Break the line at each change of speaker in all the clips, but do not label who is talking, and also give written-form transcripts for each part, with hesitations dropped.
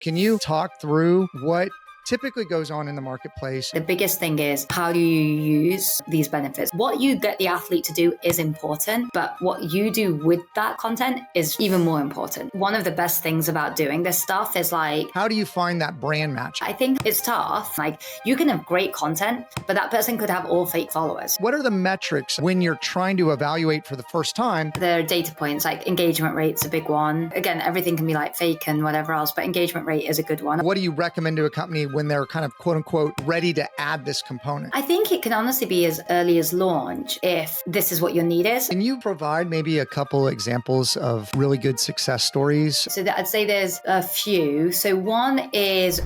Can you talk through what typically goes on in the marketplace?
The biggest thing is, how do you use these benefits? What you get the athlete to do is important, but what you do with that content is even more important. One of the best things about doing this stuff is
How do you find that brand match?
I think it's tough. You can have great content, but that person could have all fake followers.
What are the metrics when you're trying to evaluate for the first time?
There are data points, like engagement rate's a big one. Again, everything can be fake and whatever else, but engagement rate is a good one.
What do you recommend to a company when they're kind of quote unquote ready to add this component?
I think it can honestly be as early as launch if this is what your need is.
Can you provide maybe a couple examples of really good success stories?
So I'd say there's a few. So one is...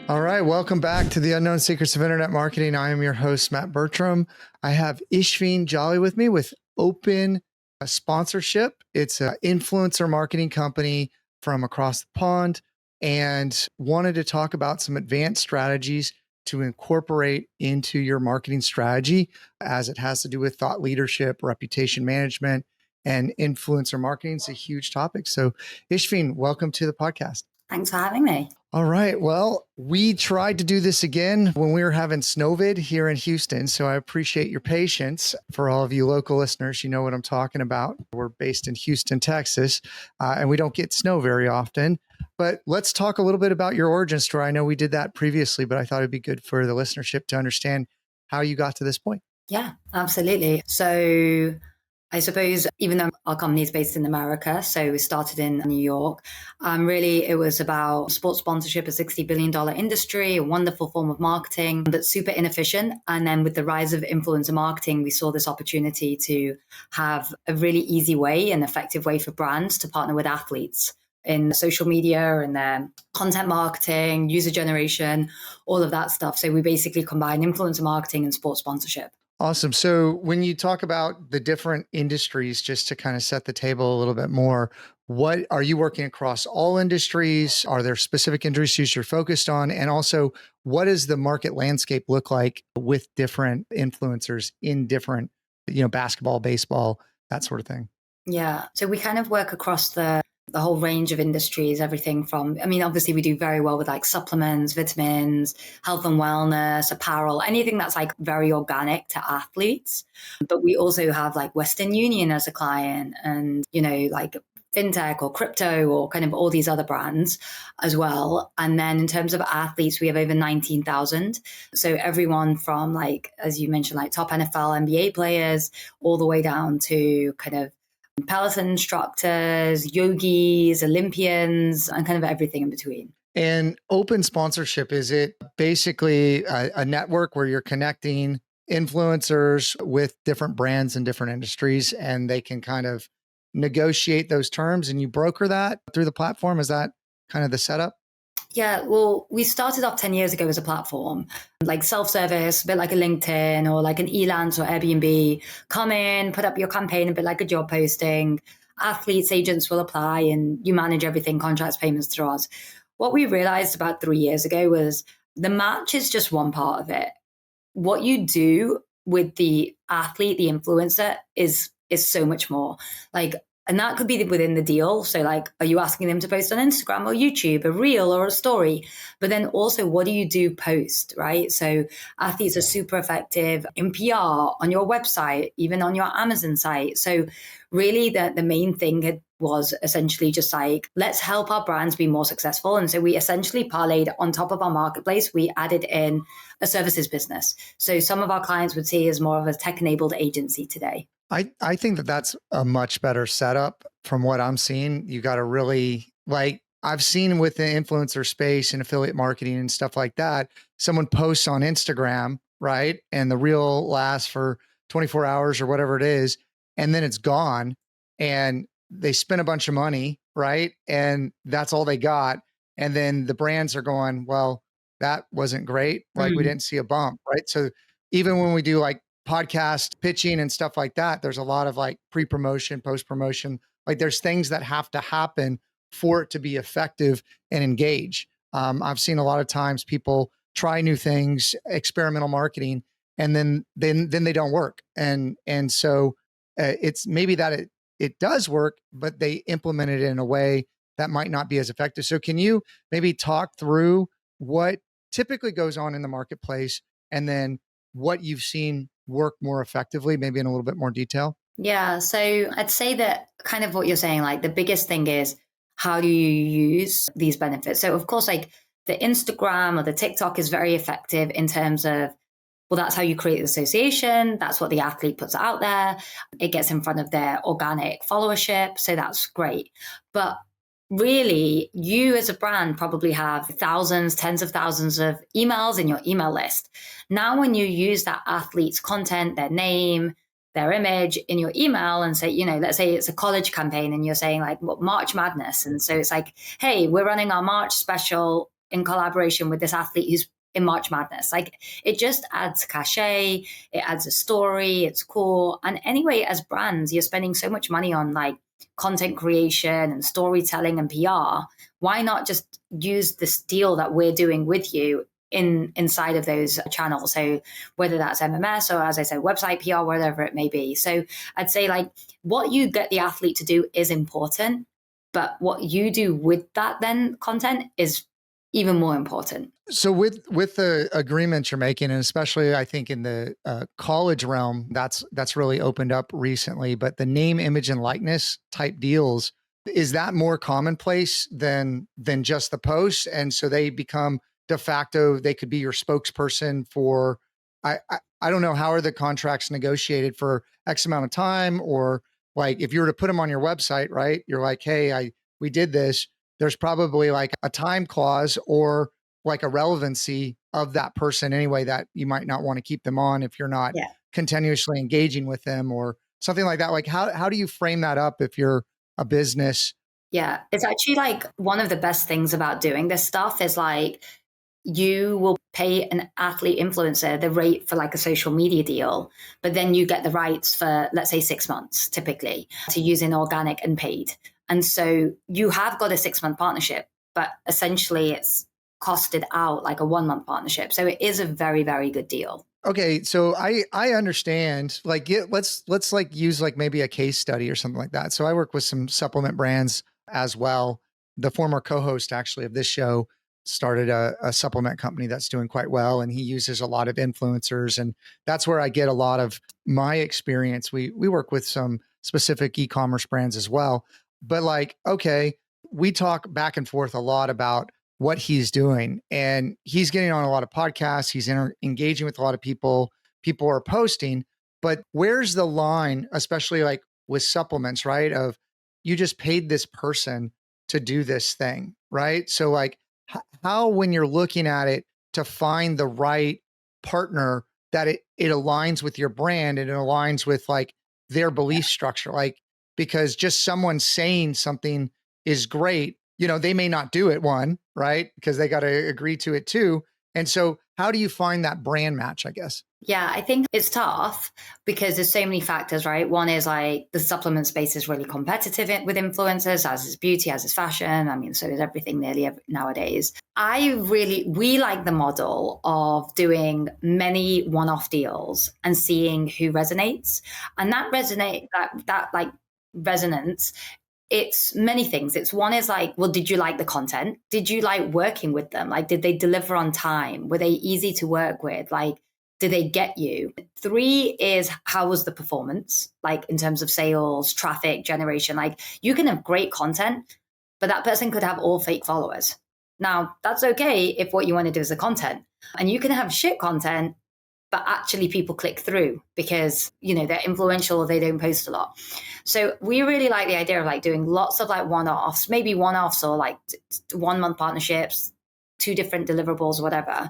All right, welcome back to the Unknown Secrets of Internet Marketing. I am your host, Matt Bertram. I have Ishveen Jolly with me with Open Sponsorship. It's an influencer marketing company from across the pond, and wanted to talk about some advanced strategies to incorporate into your marketing strategy as it has to do with thought leadership, reputation management, and influencer marketing. It's a huge topic. So Ishveen, welcome to the podcast.
Thanks for having me.
All right. Well, we tried to do this again when we were having snowvid here in Houston. So I appreciate your patience. For all of you local listeners, you know what I'm talking about. We're based in Houston, Texas, and we don't get snow very often. But let's talk a little bit about your origin story. I know we did that previously, but I thought it'd be good for the listenership to understand how you got to this point.
Yeah, absolutely. So I suppose, even though our company is based in America, so we started in New York, really it was about sports sponsorship, a $60 billion industry, a wonderful form of marketing, but super inefficient. And then with the rise of influencer marketing, we saw this opportunity to have a really easy way and effective way for brands to partner with athletes in social media and their content marketing, user generation, all of that stuff. So we basically combine influencer marketing and sports sponsorship.
Awesome. So when you talk about the different industries, just to kind of set the table a little bit more, what are you working across all industries? Are there specific industries you're focused on? And also, what does the market landscape look like with different influencers in different, basketball, baseball, that sort of thing?
Yeah. So we kind of work across the whole range of industries, everything from, obviously we do very well with supplements, vitamins, health and wellness, apparel, anything that's very organic to athletes. But we also have Western Union as a client and, fintech or crypto or kind of all these other brands as well. And then in terms of athletes, we have over 19,000. So everyone from as you mentioned, top NFL, NBA players, all the way down to kind of Peloton instructors, yogis, Olympians, and kind of everything in between.
And open sponsorship, is it basically a network where you're connecting influencers with different brands in different industries, and they can kind of negotiate those terms and you broker that through the platform? Is that kind of the setup?
Yeah, well, we started off 10 years ago as a platform, self-service, a bit like a LinkedIn or an Elance or Airbnb. Come in, put up your campaign, a bit like a job posting. Athletes, agents will apply and you manage everything, contracts, payments through us. What we realized about 3 years ago was the match is just one part of it. What you do with the athlete, the influencer, is so much more. And that could be within the deal. So are you asking them to post on Instagram or YouTube, a reel or a story? But then also, what do you do post, right? So athletes are super effective in PR, on your website, even on your Amazon site. So really the main thing was essentially just let's help our brands be more successful. And so we essentially parlayed on top of our marketplace, we added in a services business. So some of our clients would see as more of a tech-enabled agency today.
I think that that's a much better setup from what I'm seeing. You got to really I've seen with the influencer space and affiliate marketing and stuff like that, someone posts on Instagram, right? And the reel lasts for 24 hours or whatever it is. And then it's gone and they spent a bunch of money, right? And that's all they got. And then the brands are going, well, that wasn't great. We didn't see a bump, right? So even when we do podcast pitching and stuff like that, there's a lot of pre-promotion, post-promotion. There's things that have to happen for it to be effective and engage. I've seen a lot of times people try new things, experimental marketing, and then they don't work. And so it's maybe that it does work, but they implement it in a way that might not be as effective. So can you maybe talk through what typically goes on in the marketplace, and then what you've seen work more effectively, maybe in a little bit more detail?
Yeah. So I'd say that kind of what you're saying, like the biggest thing is how do you use these benefits? So, of course, like the Instagram or the TikTok is very effective in terms of, well, that's how you create the association. That's what the athlete puts out there. It gets in front of their organic followership. So that's great. But really, you as a brand probably have thousands, tens of thousands of emails in your email list. Now, when you use that athlete's content, their name, their image in your email and say, let's say it's a college campaign and you're saying like March Madness. And so it's like, hey, we're running our March special in collaboration with this athlete who's in March Madness. Like it just adds cachet, it adds a story, it's cool. And anyway, as brands, you're spending so much money on like content creation and storytelling and PR. Why not just use this deal that we're doing with you inside of those channels? So whether that's MMS or, as I said, website PR, whatever it may be. So I'd say like what you get the athlete to do is important, but what you do with that then content is even more important.
So with the agreements you're making, and especially I think in the college realm, that's really opened up recently. But the name, image, and likeness type deals, is that more commonplace than just the posts? And so they become de facto. They could be your spokesperson for. I don't know, how are the contracts negotiated for X amount of time, or like if you were to put them on your website, right? You're like, hey, we did this. There's probably like a time clause or like a relevancy of that person anyway, that you might not want to keep them on if you're not
Yeah.
continuously engaging with them or something like that. Like how do you frame that up if you're a business?
Yeah. It's actually like one of the best things about doing this stuff is like you will pay an athlete influencer the rate for like a social media deal, but then you get the rights for, let's say, 6 months typically to use in organic and paid. And so you have got a 6-month partnership, but essentially it's costed out like a 1-month partnership. So it is a very, very good deal.
Okay, so I understand. Like, let's like use like maybe a case study or something like that. So I work with some supplement brands as well. The former co-host actually of this show started a supplement company that's doing quite well, and he uses a lot of influencers, and that's where I get a lot of my experience. We work with some specific e-commerce brands as well, but like, okay, we talk back and forth a lot about what he's doing. And he's getting on a lot of podcasts. He's engaging with a lot of people. People are posting, but where's the line, especially like with supplements, right? Of you just paid this person to do this thing, right? So, like, how, when you're looking at it, to find the right partner that it aligns with your brand and it aligns with like their belief structure, like, because just someone saying something is great, they may not do it, one, right? Because they got to agree to it too. And so how do you find that brand match, I guess?
Yeah, I think it's tough because there's so many factors, right? One is like the supplement space is really competitive with influencers, as is beauty, as is fashion. I mean, so is everything nearly nowadays. We like the model of doing many one-off deals and seeing who resonates. And that like resonance, it's many things. It's one is like, well, did you like the content? Did you like working with them? Like, did they deliver on time? Were they easy to work with? Like, did they get you? 3 is how was the performance, like in terms of sales, traffic generation? Like, you can have great content, but that person could have all fake followers. Now, that's okay if what you want to do is the content. And you can have shit content, but actually people click through because, they're influential or they don't post a lot. So we really like the idea of like doing lots of like one-offs, maybe one-offs or like 1-month partnerships, 2 different deliverables, whatever.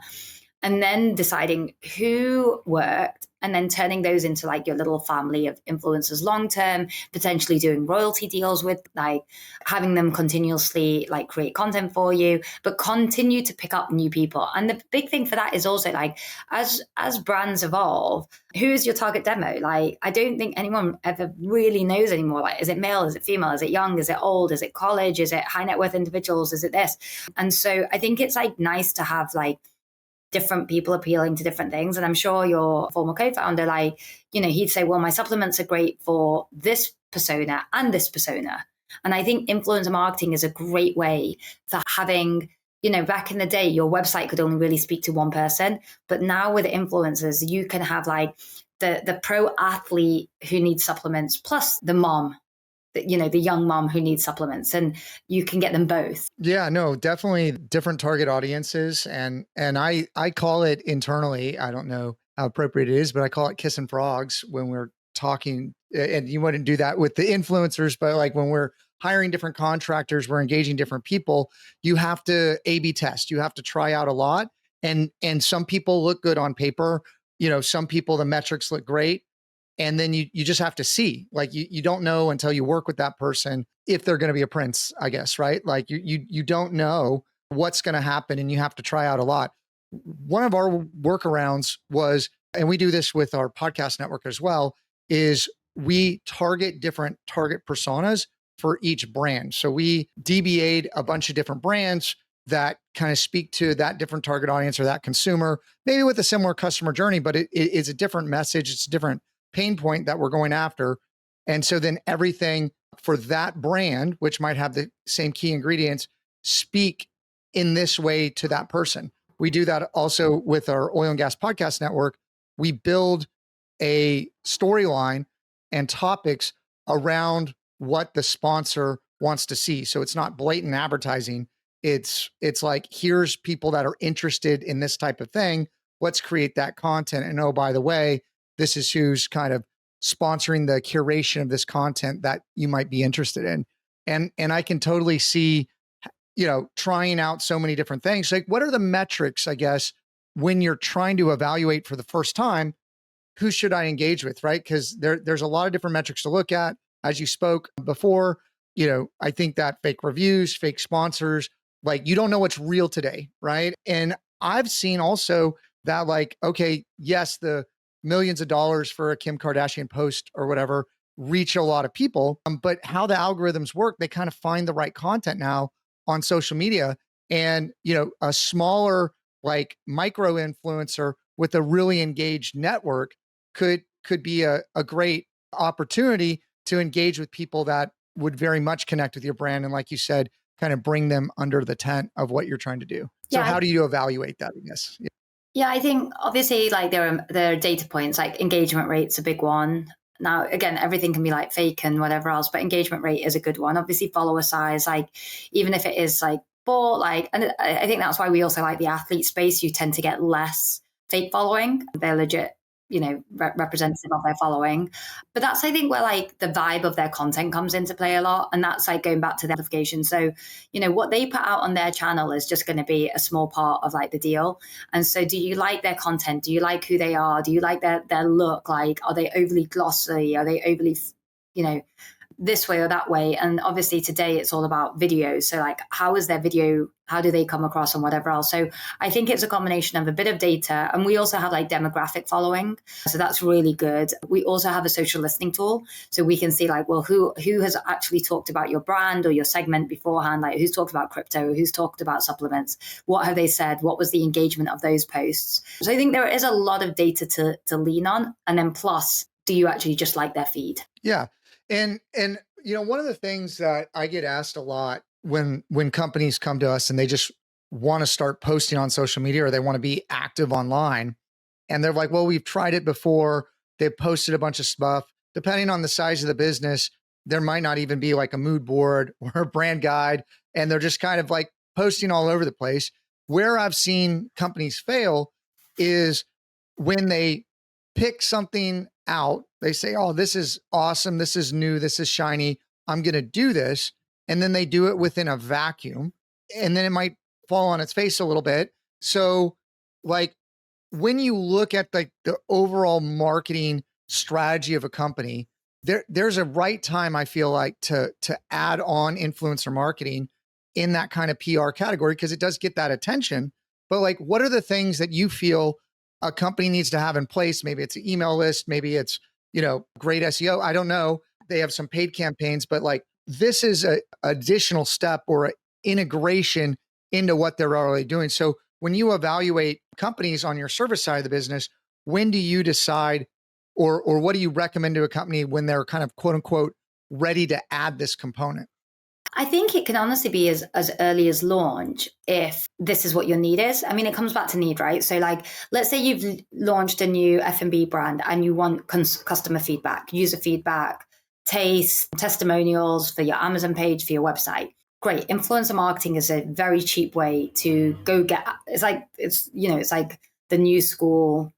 And then deciding who worked and then turning those into like your little family of influencers long term, potentially doing royalty deals with, like having them continuously like create content for you, but continue to pick up new people. And the big thing for that is also like as brands evolve, who is your target demo? Like, I don't think anyone ever really knows anymore. Like, is it male? Is it female? Is it young? Is it old? Is it college? Is it high net worth individuals? Is it this? And so I think it's like nice to have like different people appealing to different things. And I'm sure your former co-founder, like, he'd say, well, my supplements are great for this persona and this persona. And I think influencer marketing is a great way for having, back in the day, your website could only really speak to one person. But now with influencers, you can have like the pro athlete who needs supplements plus the mom, the young mom who needs supplements, and you can get them both.
Yeah, no, definitely different target audiences. And I call it internally, I don't know how appropriate it is, but I call it kissing frogs when we're talking. And you wouldn't do that with the influencers, but like when we're hiring different contractors, we're engaging different people, you have to A/B test. You have to try out a lot. And some people look good on paper. Some people, the metrics look great. And then you just have to see, like, you don't know until you work with that person if they're going to be a prince, I guess, right? Like you don't know what's going to happen, and you have to try out a lot. One of our workarounds was, and we do this with our podcast network as well, is we target different target personas for each brand. So we DBA'd a bunch of different brands that kind of speak to that different target audience or that consumer, maybe with a similar customer journey, but it is a different message. It's a different pain point that we're going after. And so then everything for that brand, which might have the same key ingredients, speak in this way to that person. We do that also with our oil and gas podcast network. We build a storyline and topics around what the sponsor wants to see. So it's not blatant advertising. It's like, here's people that are interested in this type of thing. Let's create that content. And oh, by the way, this is who's kind of sponsoring the curation of this content that you might be interested in. And I can totally see, trying out so many different things. Like, what are the metrics, I guess, when you're trying to evaluate for the first time, who should I engage with, right? Because there's a lot of different metrics to look at. As you spoke before, I think that fake reviews, fake sponsors, like, you don't know what's real today, right? And I've seen also that, like, okay, yes, the millions of dollars for a Kim Kardashian post or whatever reach a lot of people, but how the algorithms work, they kind of find the right content now on social media. And a smaller, like, micro influencer with a really engaged network could be a great opportunity to engage with people that would very much connect with your brand, and, like you said, kind of bring them under the tent of what you're trying to do. So
Yeah,
how do you evaluate that, I guess?
yeah, I think obviously like there are data points, like engagement rate's a big one. Now, again, everything can be like fake and whatever else, but engagement rate is a good one. Obviously, follower size, like, even if it is like bought, like, and I think that's why we also like the athlete space. You tend to get less fake following. They're legit, representative of their following. But that's, I think, where like the vibe of their content comes into play a lot. And that's like going back to the amplification. So, what they put out on their channel is just going to be a small part of like the deal. And so, do you like their content? Do you like who they are? Do you like their look? Like, are they overly glossy? Are they overly, this way or that way? And obviously today it's all about videos. So like, how is their video? How do they come across and whatever else? So I think it's a combination of a bit of data. And we also have like demographic following. So that's really good. We also have a social listening tool. So we can see like, well, who has actually talked about your brand or your segment beforehand? Like, who's talked about crypto? Who's talked about supplements? What have they said? What was the engagement of those posts? So I think there is a lot of data to lean on. And then plus, do you actually just like their feed?
Yeah. And one of the things that I get asked a lot when companies come to us and they just want to start posting on social media, or they want to be active online, and they're like, well, we've tried it before. They've posted a bunch of stuff. Depending on the size of the business, there might not even be like a mood board or a brand guide, and they're just kind of like posting all over the place. Where I've seen companies fail is when they pick something out, they say, oh, this is awesome, this is new, this is shiny, I'm going to do this. And then they do it within a vacuum, and then it might fall on its face a little bit. So, like, when you look at like the overall marketing strategy of a company, there's a right time, I feel like, to add on influencer marketing in that kind of PR category, because it does get that attention. But like, what are the things that you feel a company needs to have in place? Maybe it's an email list, maybe it's, great SEO. I don't know. They have some paid campaigns, but like, this is a additional step or a integration into what they're already doing. So when you evaluate companies on your service side of the business, when do you decide or what do you recommend to a company when they're kind of quote unquote ready to add this component?
I think it can honestly be as early as launch if this is what your need is. I mean, it comes back to need, right? So, like, let's say you've launched a new F&B brand and you want customer feedback, user feedback, taste, testimonials for your Amazon page, for your website. Great. Influencer marketing is a very cheap way to go get. It's like the new school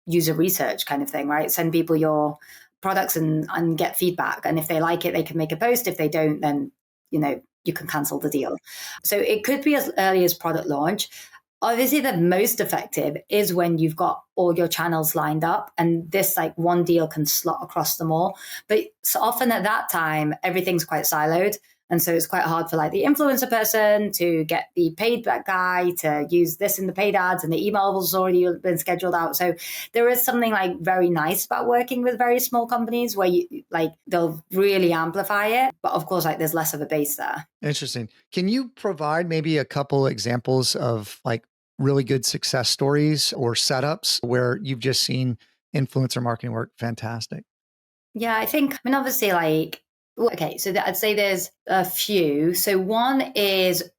user research kind of thing, right? Send people your products and get feedback. And if they like it, they can make a post. If they don't, then, you can cancel the deal. So it could be as early as product launch. Obviously, the most effective is when you've got all your channels lined up and this like one deal can slot across them all. But so often at that time, everything's quite siloed. And so it's quite hard for like the influencer person to get the paid guy to use this in the paid ads, and the email's already been scheduled out. So there is something like very nice about working with very small companies where you like they'll really amplify it. But of course, like there's less of a base there.
Interesting. Can you provide maybe a couple examples of like really good success stories or setups where you've just seen influencer marketing work fantastic?
Yeah, I mean, obviously, like, well, okay, so I'd say there's a few. So one is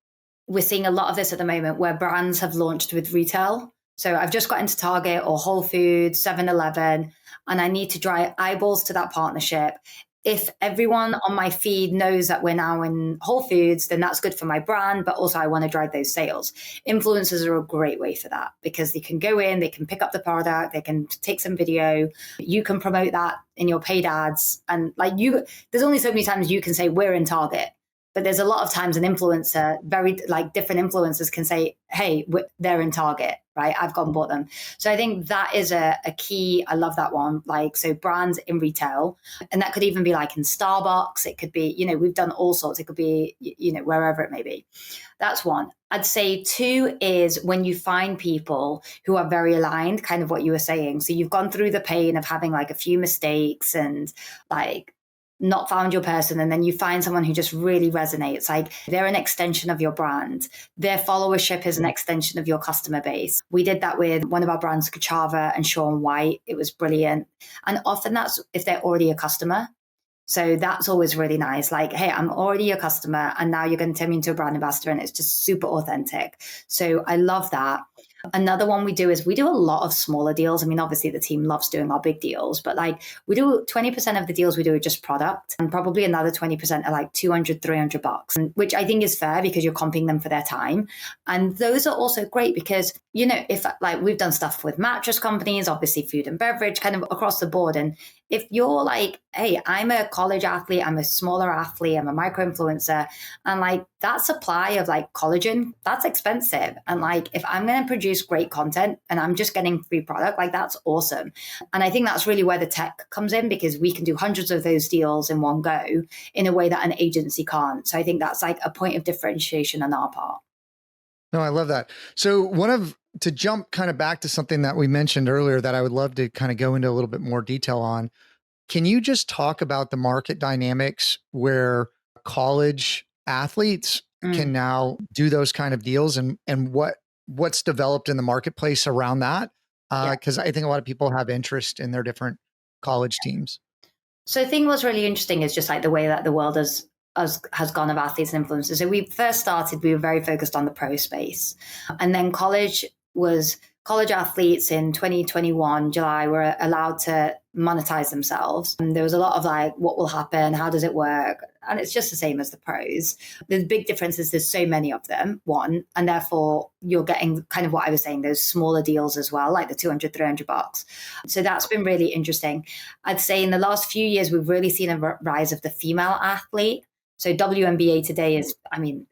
we're seeing a lot of this at the moment where brands have launched with retail. So I've just got into Target or Whole Foods, 7-Eleven, and I need to drive eyeballs to that partnership. If everyone on my feed knows that we're now in Whole Foods, then that's good for my brand, but also I want to drive those sales. Influencers are a great way for that because they can go in, they can pick up the product, they can take some video, you can promote that in your paid ads. And like there's only so many times you can say we're in Target. But there's a lot of times an influencer, very like different influencers can say, hey, they're in Target, right? I've gone and bought them. So I think that is a key. I love that one. Like, so brands in retail, and that could even be like in Starbucks. It could be, we've done all sorts. It could be, wherever it may be. That's one. I'd say two is when you find people who are very aligned, kind of what you were saying. So you've gone through the pain of having like a few mistakes and like not found your person, and then you find someone who just really resonates. Like they're an extension of your brand. Their followership is an extension of your customer base. We did that with one of our brands, Kachava and Sean White. It was brilliant. And often that's if they're already a customer. So that's always really nice. Like, hey, I'm already a customer and now you're going to turn me into a brand ambassador, and it's just super authentic. So I love that. Another one we do is we do a lot of smaller deals. I mean, obviously the team loves doing our big deals, but like we do 20% of the deals we do are just product, and probably another 20% are like 200, $300, which I think is fair because you're comping them for their time. And those are also great because, if like we've done stuff with mattress companies, obviously food and beverage, kind of across the board. And if you're like, hey, I'm a college athlete, I'm a smaller athlete, I'm a micro influencer, and like that supply of like collagen, that's expensive. And like if I'm going to produce great content and I'm just getting free product, like that's awesome. And I think that's really where the tech comes in, because we can do hundreds of those deals in one go in a way that an agency can't. So I think that's like a point of differentiation on our part.
No, I love that. So to jump kind of back to something that we mentioned earlier that I would love to kind of go into a little bit more detail on. Can you just talk about the market dynamics where college athletes can now do those kind of deals and what's developed in the marketplace around that?
Yeah.
Because I think a lot of people have interest in their different college teams.
So I think what's really interesting is just like the way that the world has gone of athletes and influencers. So we first started, we were very focused on the pro space. And then college athletes in 2021, July, were allowed to monetize themselves. And there was a lot of like, what will happen? How does it work? And it's just the same as the pros. The big difference is there's so many of them, one, and therefore you're getting kind of what I was saying, those smaller deals as well, like the 200, $300. So that's been really interesting. I'd say in the last few years, we've really seen a rise of the female athlete. So WNBA today is, I mean,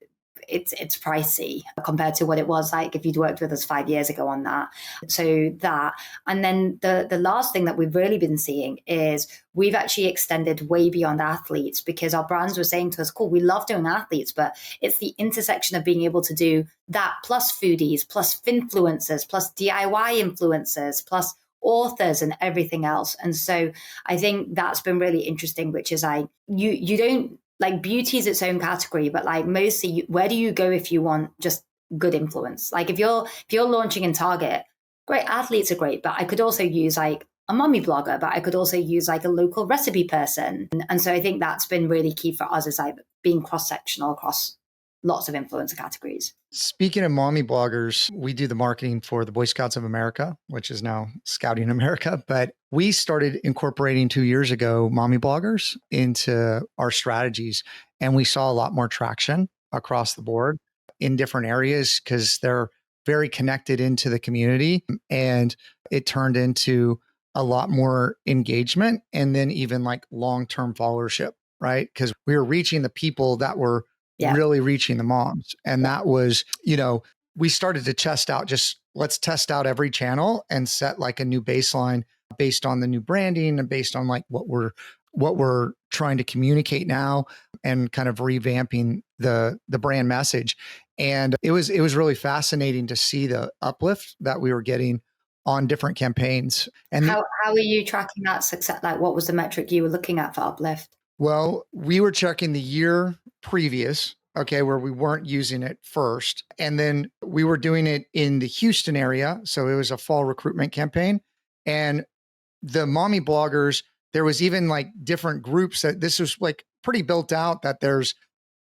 it's pricey compared to what it was like if you'd worked with us 5 years ago on that. So that, and then the last thing that we've really been seeing is we've actually extended way beyond athletes, because our brands were saying to us, cool, we love doing athletes, but it's the intersection of being able to do that plus foodies, plus influencers, plus DIY influencers, plus authors and everything else. And so I think that's been really interesting, which is like, you don't, like beauty is its own category, but like mostly where do you go if you want just good influence. Like if you're launching in Target, great, athletes are great, but I could also use like a mommy blogger, but I could also use like a local recipe person. And so I think that's been really key for us, is like being cross-sectional across lots of influencer categories.
Speaking of mommy bloggers, we do the marketing for the Boy Scouts of America, which is now Scouting America. But we started incorporating 2 years ago mommy bloggers into our strategies. And we saw a lot more traction across the board in different areas because they're very connected into the community. And it turned into a lot more engagement and then even like long term followership, right? Because we were reaching the people that were
Yeah.
really reaching the moms. And that was, we started to test out, just let's test out every channel and set like a new baseline based on the new branding and based on like what we're trying to communicate now and kind of revamping the brand message. And it was really fascinating to see the uplift that we were getting on different campaigns. And
How are you tracking that success? Like, what was the metric you were looking at for uplift?
well, we were checking the year previous, okay, where we weren't using it first. And then we were doing it in the Houston area. So it was a fall recruitment campaign. And the mommy bloggers, there was even like different groups that this was like pretty built out that there's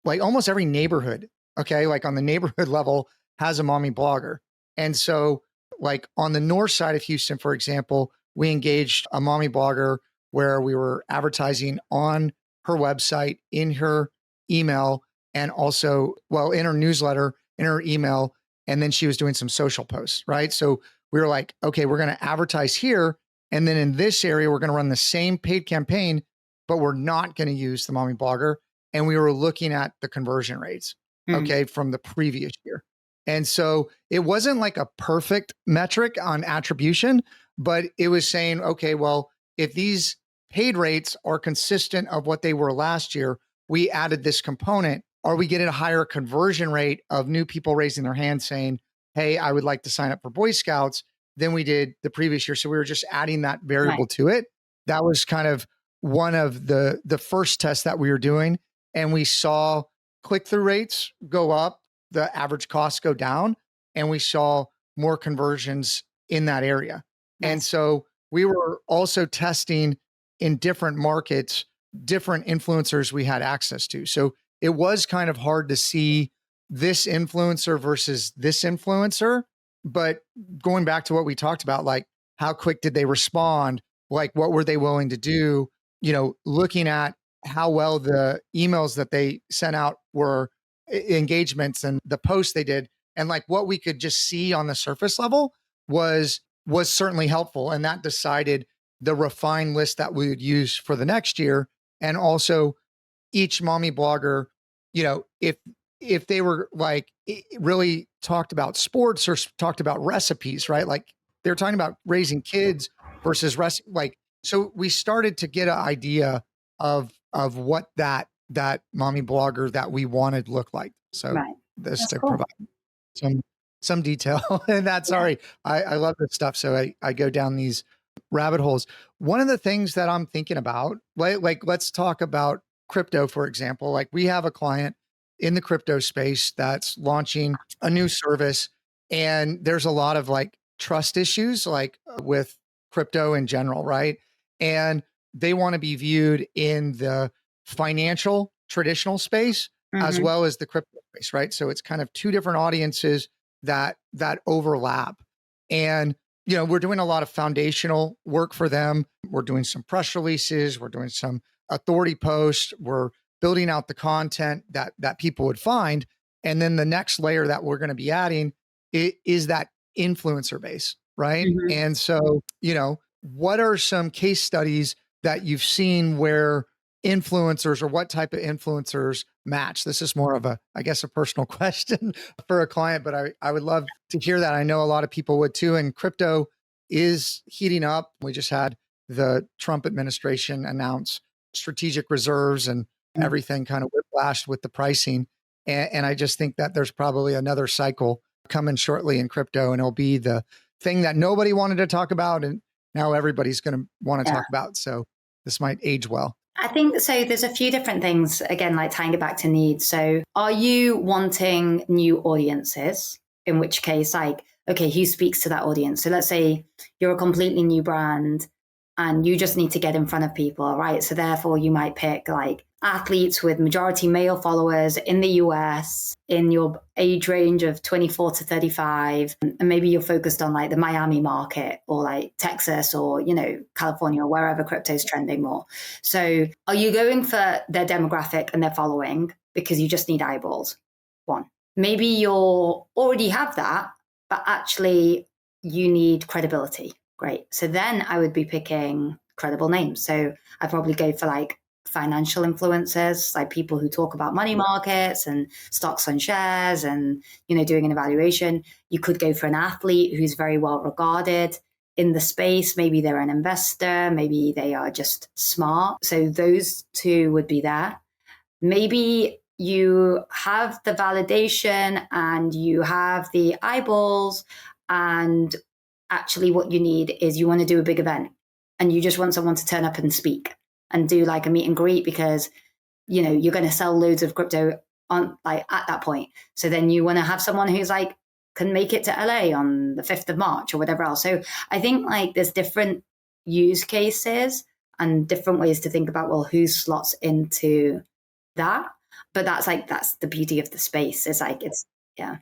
like almost every neighborhood, okay, like on the neighborhood level has a mommy blogger. And so, like on the north side of Houston, for example, we engaged a mommy blogger where we were advertising on her website, in her email, and also, well, in her newsletter, in her email. And then she was doing some social posts, right? So we were like, okay, we're going to advertise here. And then in this area, we're going to run the same paid campaign, but we're not going to use the mommy blogger. And we were looking at the conversion rates, okay, from the previous year. And so it wasn't like a perfect metric on attribution, but it was saying, okay, well, if these paid rates are consistent of what they were last year, we added this component. Are we getting a higher conversion rate of new people raising their hand saying, hey, I would like to sign up for Boy Scouts than we did the previous year? So we were just adding that variable to it. That was kind of one of the first tests that we were doing. And we saw click-through rates go up, the average costs go down, and we saw more conversions in that area.
Nice.
And so we were also testing in different markets, different influencers we had access to. So it was kind of hard to see this influencer versus this influencer. But going back to what we talked about, like how quick did they respond? Like what were they willing to do? Looking at how well the emails that they sent out were engagements and the posts they did, and like what we could just see on the surface level was certainly helpful. And that decided the refined list that we would use for the next year. And also each mommy blogger, if they were like really talked about sports or talked about recipes, right? Like they were talking about raising kids versus so we started to get an idea of what that mommy blogger that we wanted look like. So this to provide some detail. And that's sorry. I love this stuff. So I go down these rabbit holes. One of the things that I'm thinking about, like let's talk about crypto, for example. Like we have a client in the crypto space that's launching a new service, and there's a lot of like trust issues like with crypto in general, right? And they want to be viewed in the financial traditional space as well as the crypto space, right? So it's kind of two different audiences that overlap. And we're doing a lot of foundational work for them. We're doing some press releases, we're doing some authority posts, we're building out the content that people would find. And then the next layer that we're going to be adding is that influencer base, right? And so, what are some case studies that you've seen where influencers, or what type of influencers match? This is more of a personal question for a client, but I would love to hear that. I know a lot of people would too. And crypto is heating up. We just had the Trump administration announce strategic reserves and everything kind of whiplashed with the pricing. And I just think that there's probably another cycle coming shortly in crypto, and it'll be the thing that nobody wanted to talk about. And now everybody's going to want to talk about. So this might age well.
I think so. There's a few different things, again, like tying it back to needs. So, are you wanting new audiences? In which case, like, okay, who speaks to that audience? So, let's say you're a completely new brand and you just need to get in front of people, right? So, therefore, you might pick like athletes with majority male followers in the US in your age range of 24 to 35. And maybe you're focused on like the Miami market or like Texas or, California or wherever crypto is trending more. So are you going for their demographic and their following because you just need eyeballs? One. Maybe you already have that, but actually you need credibility. Great. So then I would be picking credible names. So I'd probably go for like financial influencers, like people who talk about money markets and stocks and shares and, doing an evaluation. You could go for an athlete who's very well regarded in the space. Maybe they're an investor, maybe they are just smart. So those two would be there. Maybe you have the validation and you have the eyeballs, and actually what you need is you want to do a big event and you just want someone to turn up and speak and do like a meet and greet because you're going to sell loads of crypto on like at that point. So then you want to have someone who's like can make it to LA on the 5th of March or whatever else. So I think like there's different use cases and different ways to think about, well, who slots into that. But that's the beauty of the space. It's like, yeah.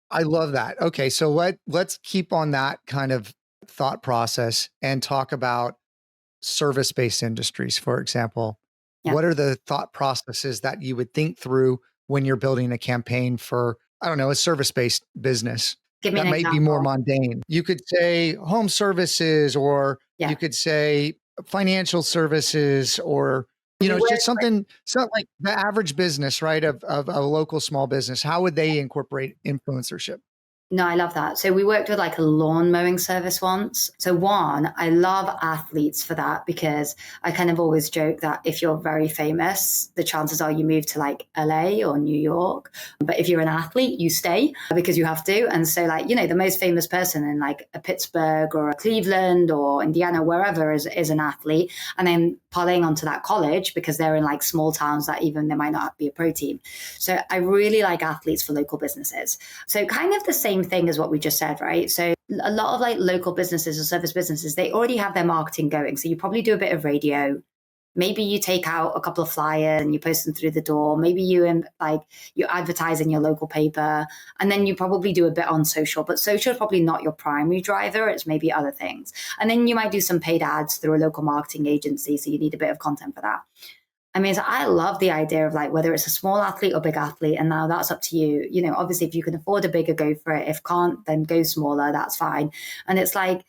I love that. Okay, so let's keep on that kind of thought process and talk about service-based industries, for example.
Yeah.
What are the thought processes that you would think through when you're building a campaign for, I don't know, a service-based business
Give me
that
an
might be more
example.
mundane? You could say home services, or
Yeah.
you could say financial services, or
We
it's
work
just something like the average business, right? Of a local small business. How would they incorporate influencership?
No, I love that. So we worked with like a lawn mowing service once. So one, I love athletes for that because I kind of always joke that if you're very famous, the chances are you move to like LA or New York. But if you're an athlete, you stay because you have to. And so like, the most famous person in like a Pittsburgh or a Cleveland or Indiana, wherever is an athlete. And then parlaying onto that college because they're in like small towns that even there might not be a pro team. So I really like athletes for local businesses. So kind of the same thing as what we just said, right? So a lot of like local businesses or service businesses, they already have their marketing going. So you probably do a bit of radio. Maybe you take out a couple of flyers and you post them through the door. Maybe you advertise in your local paper, and then you probably do a bit on social. But social is probably not your primary driver. It's maybe other things. And then you might do some paid ads through a local marketing agency. So you need a bit of content for that. I mean, so I love the idea of like whether it's a small athlete or big athlete, and now that's up to you. Obviously, if you can afford a bigger, go for it. If can't, then go smaller. That's fine. And it's like,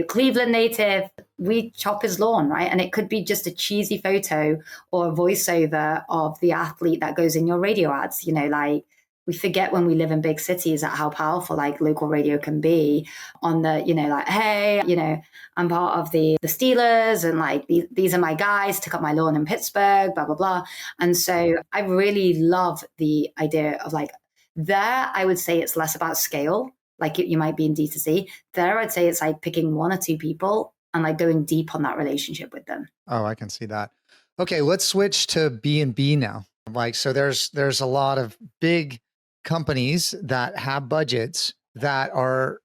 Cleveland native, we chop his lawn, right? And it could be just a cheesy photo or a voiceover of the athlete that goes in your radio ads. Like we forget when we live in big cities at how powerful like local radio can be on the, like, hey, I'm part of the Steelers and like these are my guys to cut my lawn in Pittsburgh, blah, blah, blah. And so I really love the idea of like there, I would say it's less about scale. Like you might be in D2C. There, I'd say it's like picking one or two people and like going deep on that relationship with them.
Oh, I can see that. Okay, let's switch to B&B now. Like, so there's a lot of big companies that have budgets that are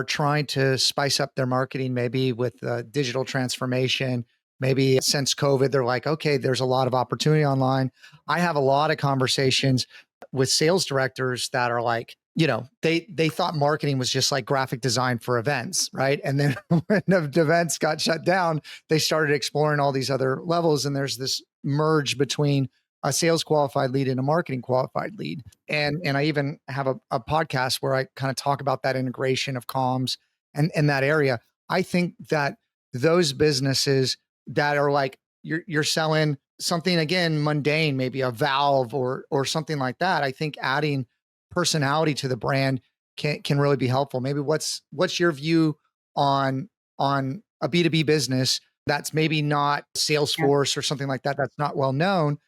trying to spice up their marketing, maybe with digital transformation. Maybe since COVID, they're like, okay, there's a lot of opportunity online. I have a lot of conversations with sales directors that are like, they thought marketing was just like graphic design for events, right? And then when the events got shut down, they started exploring all these other levels. And there's this merge between a sales qualified lead and a marketing qualified lead. And I even have a podcast where I kind of talk about that integration of comms and that area. I think that those businesses that are like you're selling something again mundane, maybe a valve or something like that. I think adding personality to the brand can really be helpful. Maybe what's your view on a B2B business that's maybe not
Yeah.
Salesforce or something like that that's not well known,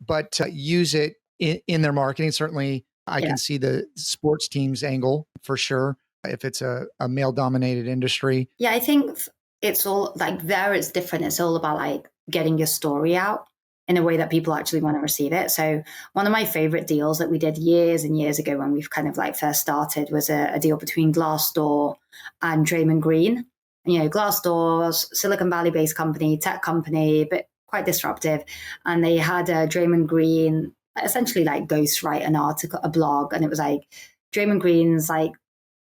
but to use it in their marketing? Certainly I
Yeah.
can see the sports teams angle for sure if it's a male dominated industry.
Yeah. I think it's all like there, it's different. It's all about like getting your story out in a way that people actually want to receive it. So one of my favorite deals that we did years and years ago when we've kind of like first started was a deal between Glassdoor and Draymond Green. You know, Glassdoor's Silicon Valley based company, tech company, but quite disruptive. And they had Draymond Green essentially like ghostwrite an article, a blog. And it was like Draymond Green's like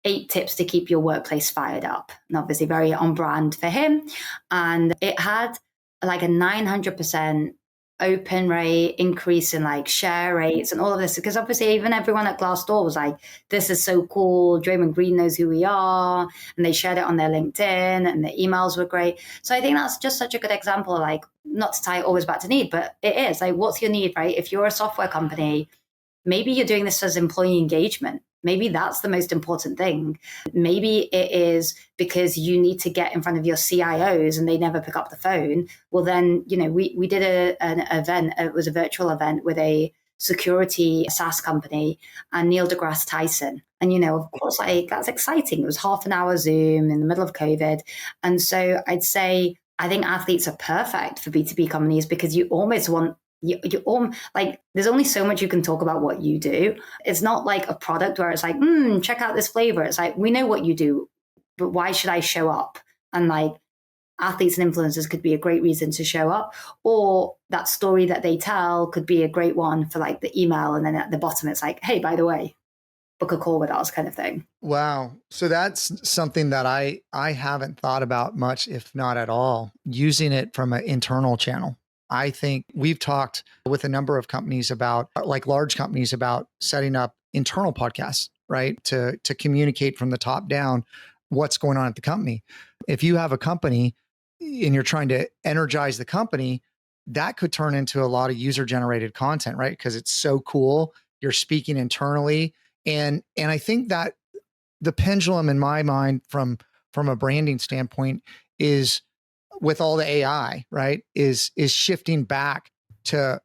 8 tips to keep your workplace fired up. And obviously very on brand for him. And it had like a 900% open rate increase in like share rates and all of this, because obviously even everyone at Glassdoor was like, this is so cool, Draymond Green knows who we are, and they shared it on their LinkedIn and the emails were great. So I think that's just such a good example of like, not to tie it always back to need, but it is like, what's your need, right? If you're a software company, maybe you're doing this as employee engagement. Maybe that's the most important thing. Maybe it is because you need to get in front of your CIOs and they never pick up the phone. Well, then, you know, we did an event. It was a virtual event with a security SaaS company and Neil deGrasse Tyson. And, you know, of course, like that's exciting. It was half an hour Zoom in the middle of COVID. And so I'd say, I think athletes are perfect for B2B companies because you almost want you all like there's only so much you can talk about what you do. It's not like a product where it's like, check out this flavor. It's like, we know what you do, but why should I show up? And like athletes and influencers could be a great reason to show up, or that story that they tell could be a great one for like the email. And then at the bottom, it's like, hey, by the way, book a call with us kind of thing.
Wow. So that's something that I haven't thought about much, if not at all, using it from an internal channel. I think we've talked with a number of companies about, like large companies, about setting up internal podcasts, right? To communicate from the top down what's going on at the company. If you have a company and you're trying to energize the company, that could turn into a lot of user generated content, right? Because it's so cool. You're speaking internally. And I think that the pendulum in my mind from a branding standpoint is, with all the AI, right, is shifting back to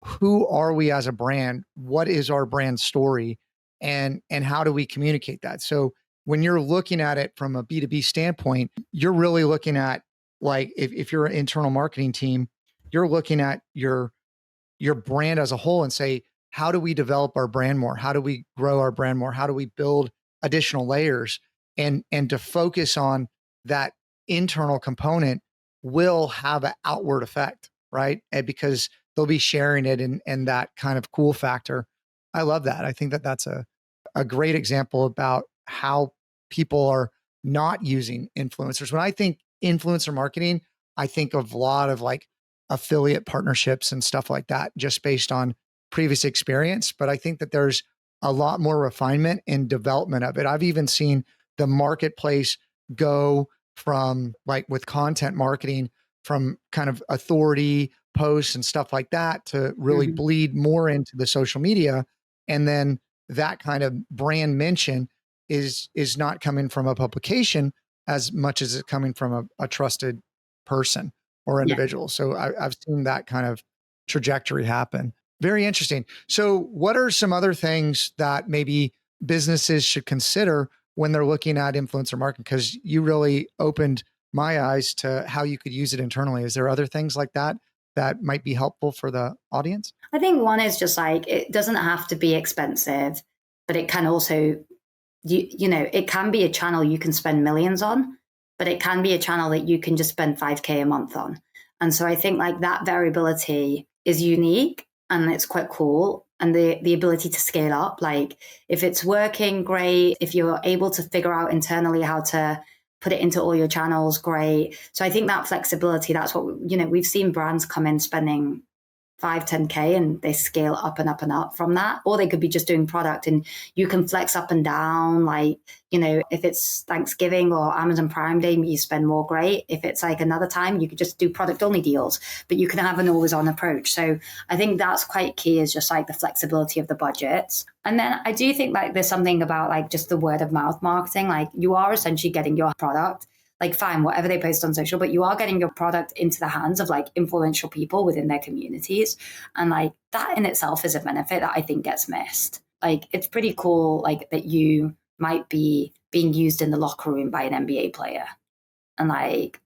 who are we as a brand? What is our brand story? And how do we communicate that? So when you're looking at it from a B2B standpoint, you're really looking at, like, if you're an internal marketing team, you're looking at your brand as a whole and say, how do we develop our brand more? How do we grow our brand more? How do we build additional layers? And to focus on that internal component will have an outward effect, right? And because they'll be sharing it, and that kind of cool factor. I love that. I think that that's a great example about how people are not using influencers. When I think influencer marketing, I think of a lot of like affiliate partnerships and stuff like that, just based on previous experience. But I think that there's a lot more refinement and development of it. I've even seen the marketplace go from, like, with content marketing, from kind of authority posts and stuff like that to really
Mhm.
bleed more into the social media. And then that kind of brand mention is not coming from a publication as much as it's coming from a trusted person or
Yeah.
individual. So I've seen that kind of trajectory happen. Very interesting. So what are some other things that maybe businesses should consider when they're looking at influencer marketing? Because you really opened my eyes to how you could use it internally. Is there other things like that that might be helpful for the audience?
I think one is just like, it doesn't have to be expensive, but it can also, you know, it can be a channel you can spend millions on, but it can be a channel that you can just spend 5K a month on. And so I think like that variability is unique and it's quite cool. And the ability to scale up, like if it's working, great. If you're able to figure out internally how to put it into all your channels, great. So I think that flexibility, that's what, you know, we've seen brands come in spending 5, 10K and they scale up and up and up from that. Or they could be just doing product and you can flex up and down. Like, you know, if it's Thanksgiving or Amazon Prime Day, you spend more, great. If it's like another time, you could just do product only deals, but you can have an always on approach. So I think that's quite key, is just like the flexibility of the budgets. And then I do think like there's something about like just the word of mouth marketing. Like you are essentially getting your product, like fine, whatever they post on social, but you are getting your product into the hands of like influential people within their communities. And like that in itself is a benefit that I think gets missed. Like it's pretty cool, like that you might be being used in the locker room by an NBA player. And like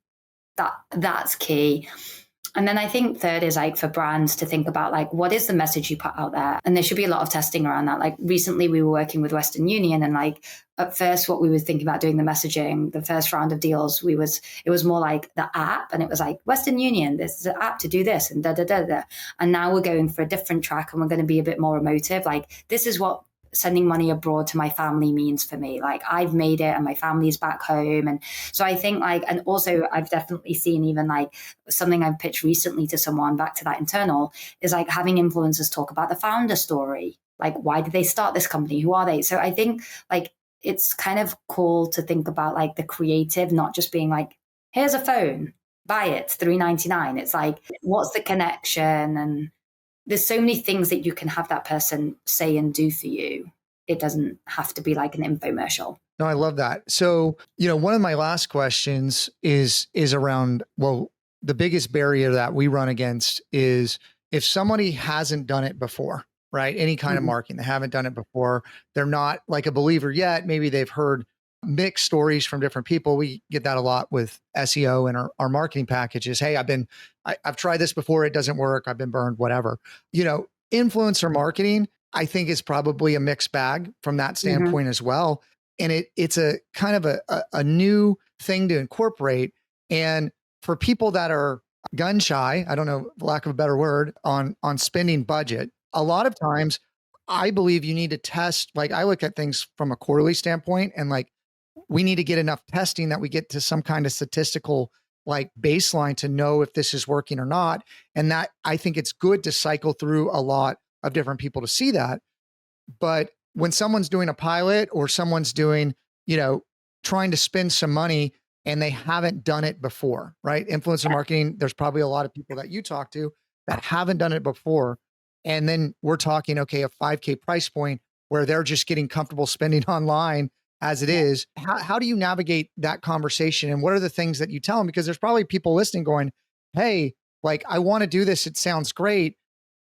that's key. And then I think third is like for brands to think about like, what is the message you put out there? And there should be a lot of testing around that. Like recently we were working with Western Union, and like at first what we were thinking about doing the messaging, the first round of deals, it was more like the app, and it was like Western Union, this is an app to do this and da da da da. And now we're going for a different track, and we're going to be a bit more emotive. Like this is what sending money abroad to my family means for me. Like I've made it and my family's back home. And so I think like, and also I've definitely seen even like something I've pitched recently to someone, back to that internal, is like having influencers talk about the founder story. Like, why did they start this company? Who are they? So I think like it's kind of cool to think about like the creative, not just being like, here's a phone, buy it, $3.99. It's like, what's the connection? And there's so many things that you can have that person say and do for you. It doesn't have to be like an infomercial.
No, I love that. So, one of my last questions is around, well, the biggest barrier that we run against is if somebody hasn't done it before, right? Any kind of marketing, they haven't done it before. They're not like a believer yet. Maybe they've heard mixed stories from different people. We get that a lot with SEO and our marketing packages. Hey, I've tried this before. It doesn't work. I've been burned, whatever. Influencer marketing, I think, is probably a mixed bag from that standpoint as well. And it's a kind of a new thing to incorporate. And for people that are gun shy, I don't know, for lack of a better word, on spending budget, a lot of times I believe you need to test. Like I look at things from a quarterly standpoint, and like we need to get enough testing that we get to some kind of statistical like baseline to know if this is working or not. And that, I think it's good to cycle through a lot of different people to see that. But when someone's doing a pilot or someone's doing, trying to spend some money and they haven't done it before, right? Influencer marketing, there's probably a lot of people that you talk to that haven't done it before. And then we're talking, okay, a 5K price point where they're just getting comfortable spending online as it is. How do you navigate that conversation? And what are the things that you tell them? Because there's probably people listening going, hey, like, I want to do this. It sounds great.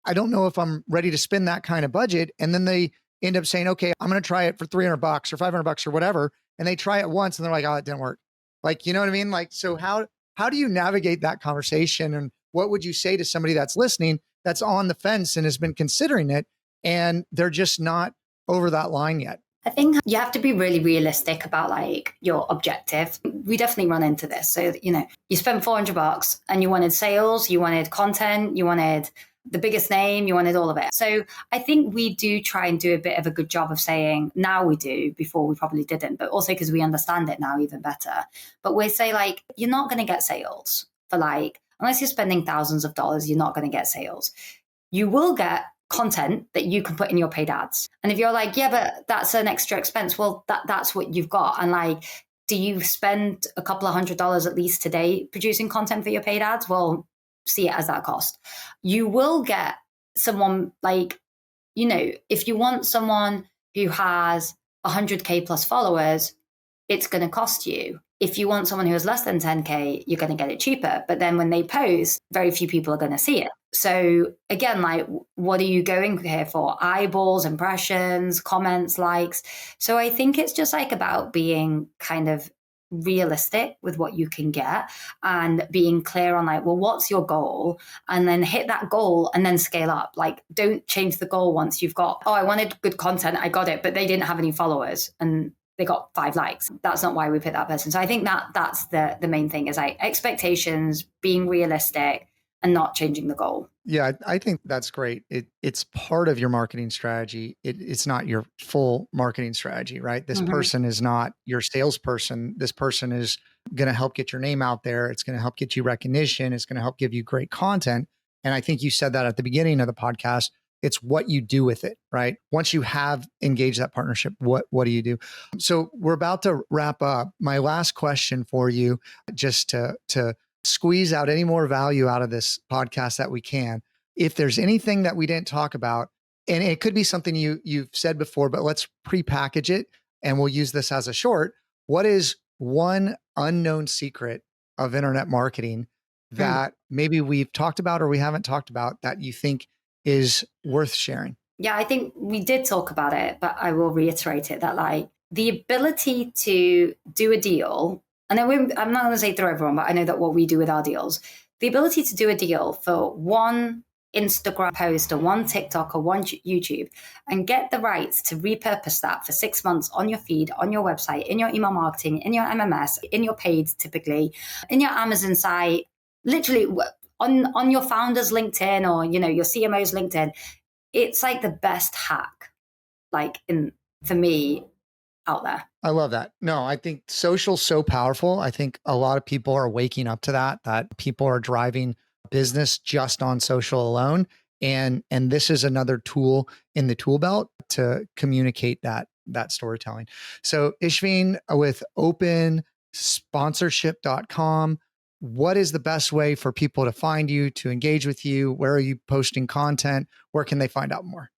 I don't know if I'm ready to spend that kind of budget. And then they end up saying, okay, I'm going to try it for $300 or $500 or whatever. And they try it once and they're like, oh, it didn't work. Like, you know what I mean? Like, so how do you navigate that conversation? And what would you say to somebody that's listening, that's on the fence and has been considering it, and they're just not over that line yet?
I think you have to be really realistic about like your objective. We definitely run into this. So, you spent $400 and you wanted sales, you wanted content, you wanted the biggest name, you wanted all of it. So I think we do try and do a bit of a good job of saying, now we do, before we probably didn't, but also because we understand it now even better. But we say like, you're not going to get sales for like, unless you're spending thousands of dollars, you're not going to get sales. You will get content that you can put in your paid ads. And if you're like, yeah, but that's an extra expense, well, that's what you've got. And like, do you spend a couple of $100 at least today producing content for your paid ads? Well, see it as that cost. You will get someone like, if you want someone who has 100K plus followers, it's going to cost you. If you want someone who has less than 10K, you're going to get it cheaper. But then when they post, very few people are going to see it. So again, like, what are you going here for? Eyeballs, impressions, comments, likes. So I think it's just like about being kind of realistic with what you can get and being clear on like, well, what's your goal? And then hit that goal and then scale up. Like, don't change the goal once you've got, oh, I wanted good content, I got it, but they didn't have any followers and they got 5 likes. That's not why we picked that person. So I think that's the main thing, is like expectations, being realistic and not changing the goal.
Yeah, I think that's great. It's part of your marketing strategy. It's not your full marketing strategy, right? This person is not your salesperson. This person is going to help get your name out there. It's going to help get you recognition. It's going to help give you great content. And I think you said that at the beginning of the podcast. It's what you do with it, right? Once you have engaged that partnership, what do you do? So we're about to wrap up. My last question for you, just to squeeze out any more value out of this podcast that we can. If there's anything that we didn't talk about, and it could be something you've said before, but let's pre-package it and we'll use this as a short. What is one unknown secret of internet marketing that maybe we've talked about or we haven't talked about that you think is worth sharing?
Yeah, I think we did talk about it, but I will reiterate it, that like the ability to do a deal, and then I'm not going to say through everyone, but I know that what we do with our deals, the ability to do a deal for one Instagram post or one TikTok or one YouTube and get the rights to repurpose that for 6 months on your feed, on your website, in your email marketing, in your MMS, in your paid typically, in your Amazon site, literally on your founder's LinkedIn or, your CMO's LinkedIn. It's like the best hack, for me out there.
I love that. No, I think social's so powerful. I think a lot of people are waking up to that people are driving business just on social alone. And this is another tool in the tool belt to communicate that storytelling. So Ishveen, with opensponsorship.com, what is the best way for people to find you, to engage with you? Where are you posting content? Where can they find out more?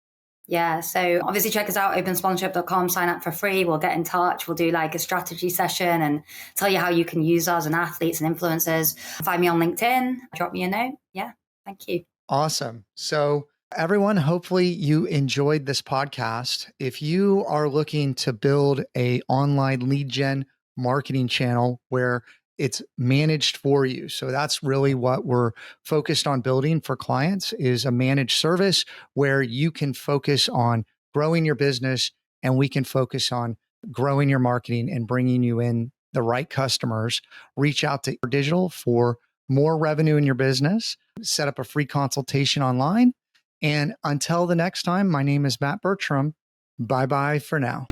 Yeah, so obviously check us out, opensponsorship.com, sign up for free. We'll get in touch. We'll do like a strategy session and tell you how you can use us and athletes and influencers. Find me on LinkedIn, drop me a note. Yeah, thank you.
Awesome. So everyone, hopefully you enjoyed this podcast. If you are looking to build a online lead gen marketing channel where it's managed for you. So that's really what we're focused on building for clients, is a managed service where you can focus on growing your business and we can focus on growing your marketing and bringing you in the right customers. Reach out to Digital for more revenue in your business. Set up a free consultation online. And until the next time, my name is Matt Bertram. Bye bye for now.